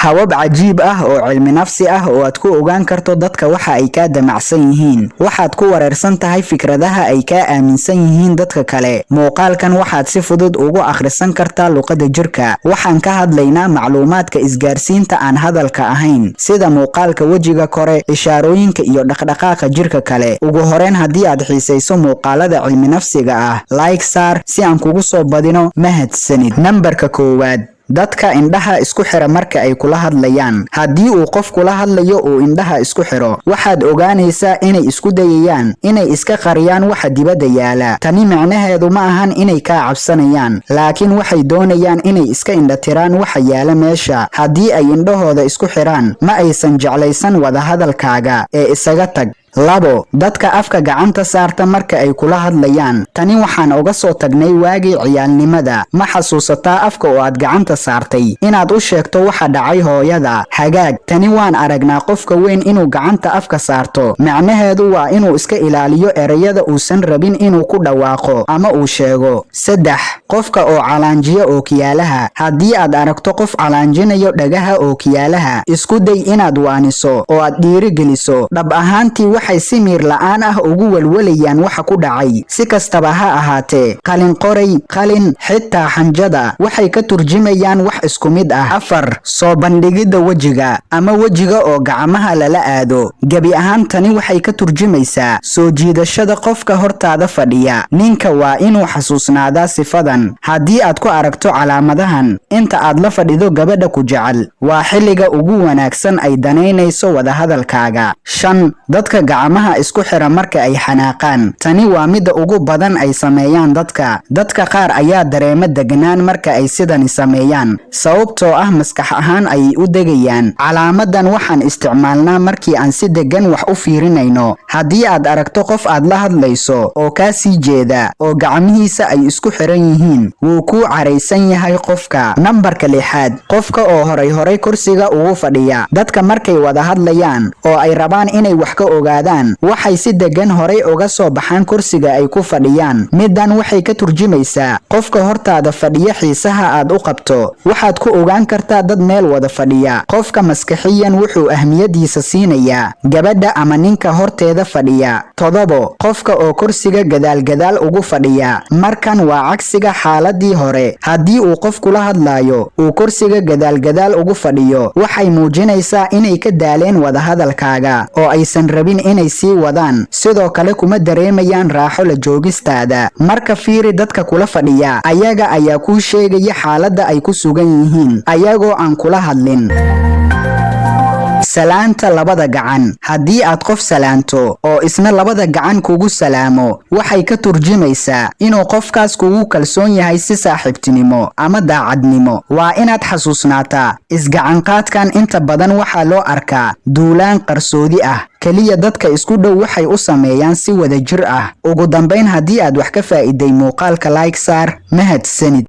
habab cajiib ah oo cilmi nafsi ah oo aad ku ogaan karto dadka waxa ay ka damacsan yihiin. Waxaad ku wareersan tahay fikradaha ay ka aaminsan yihiin dadka kale. Muuqaalkan waxaad si fudud ugu akhrisan kartaa luqadda jirka. Waxaan ka hadlaynaa macluumaadka isgaarsiinta aan hadalka ahayn, sida muuqaalka wejiga kore, ishaarooyinka iyo dhaqdhaqaaqa jirka kale. Ugu horeen, haddii aad xiisayso muuqaalada cilmi nafsiga ah, like saar si aan kugu soo badino. Mahadsanid. Nambarka 1, dadka indhaha isku xira marka ay kula hadlayaan. Haddii uu qof kula hadlayo oo indhaha isku xiro, waxaad ogaanaysaa inay isku dayayaan inay iska qariyaan waxa dibadda yaala. Tani macnaheedu ma ahan inay ka cabsanayaan, laakiin waxay doonayaan inay iska indhatiraan waxa yaala meesha. Haddii ay indhahooda isku xiraan, ma aysan jeclaysan wada hadalkaaga ee isaga tag. 2, dadka afka gacanta saarta marka ay kula hadlayaan. Tani waxaan uga soo tagnay waagii ciyaalnimada. Ma xasuusataa afka oo aad gacanta saartay inaad u sheegto waxa dhacay hooyada? Hagaag, tani waan aragnaa qofka weyn inuu gacanta afka saarto. Macnaheedu waa inuu iska ilaaliyo erayada uusan rabin inuu ku dhawaaqo ama uu sheego. 3, qofka oo calaanjiya ookiyaalaha. Haddii aad aragto qof calaanjinayo dhagaha ookiyaalaha, isku day inaad waaniso oo aad dhiirigeliso. Dhab ahaantii waxay si miir la'aan ah ugu walwalayaan waxa ku dhacay. Si kastaba ha ahaatee, qalin qoray, qalin, xitaa xanjada waxay ka turjumayaan wax isku mid ah. 4, soo bandhigidda wejiga ama wejiga oo gacmaha lala aado. Gebi ahaan tani waxay ka turjumaysaa soo jiidashada qofka hortaada fadhiya. Ninka waa inuu xasuusnaadaa sifadan. Haddii aad ku aragto calaamadahan inta aad la fadhido gabadha ku jecel, waa xilliga ugu wanaagsan ay danaynayso wada hadalkaaga. 5, dadka gacmaha isku xira marka ay xanaaqaan. Tani waa midda ugu badan ay sameeyaan dadka. Dadka qaar ayaa dareema deganaan marka ay sidani sameeyaan, sababtoo ah maskax ahaan ayay u degayaan. Calaamadan waxaan isticmaalnaa markii aan si degan wax u fiirinayno. Haddii aad aragto qof aad la hadlayso oo kaa sii jeeda oo gacmihiisa ay isku xiran yihiin, wuu kuu caraysan yahay qofka. Nambarka 6, qofka oo horay kursiga ugu fadhiya. Dadka markay wada hadlayaan oo ay rabaan inay wax ka ogaadaan, waxay si degan horay uga soo baxaan kursiga ay ku fadhiyaan. Midan waxay ka turjumaysaa qofka hortaada fadhiya xiisaha aad u qabto. Waxaad ku ogaan kartaa dad meel wada fadhiya. Qofka maskaxiyan wuxuu ahmiyadiisa siinayaa gabadha ama ninka horteeda fadhiya. 7, qofka oo kursiga gadaal ugu fadhiya. Markan waa cagsiga xaaladii hore. Haddii uu qof kula hadlayo uu kursiga gadaal ugu fadhiyo, waxay muujinaysaa inay ka daaleen wada hadalkaaga oo aysan rabin inay sii wadaan. Sidoo kale kuma dareemayaan raaxo la joogistaada. Marka fiiri dadka kula fadhiya, ayaga ayaa kuu sheegaya xaaladda ay ku sugan yihiin, ayagoo aan kula hadlin. Salaanta labada gacan. Haddii aad qof salaanto oo isna labada gacan kugu salaamo, waxay ka turjumaysaa inuu qofkaas kugu kalsoon yahay si saaxiibtinimo ama daacadnimo. Waa inaad xasuusnaataa, isgacanqaadkan inta badan waxaa loo arkaa duulaan qarsoodi ah. kaliya dadka isku dhow waxay u sameeyaan si wada jir ah. Ugu dambeyn, haddii aad wax ka faa'iiday muuqaalka, like saar. Mahadsanid.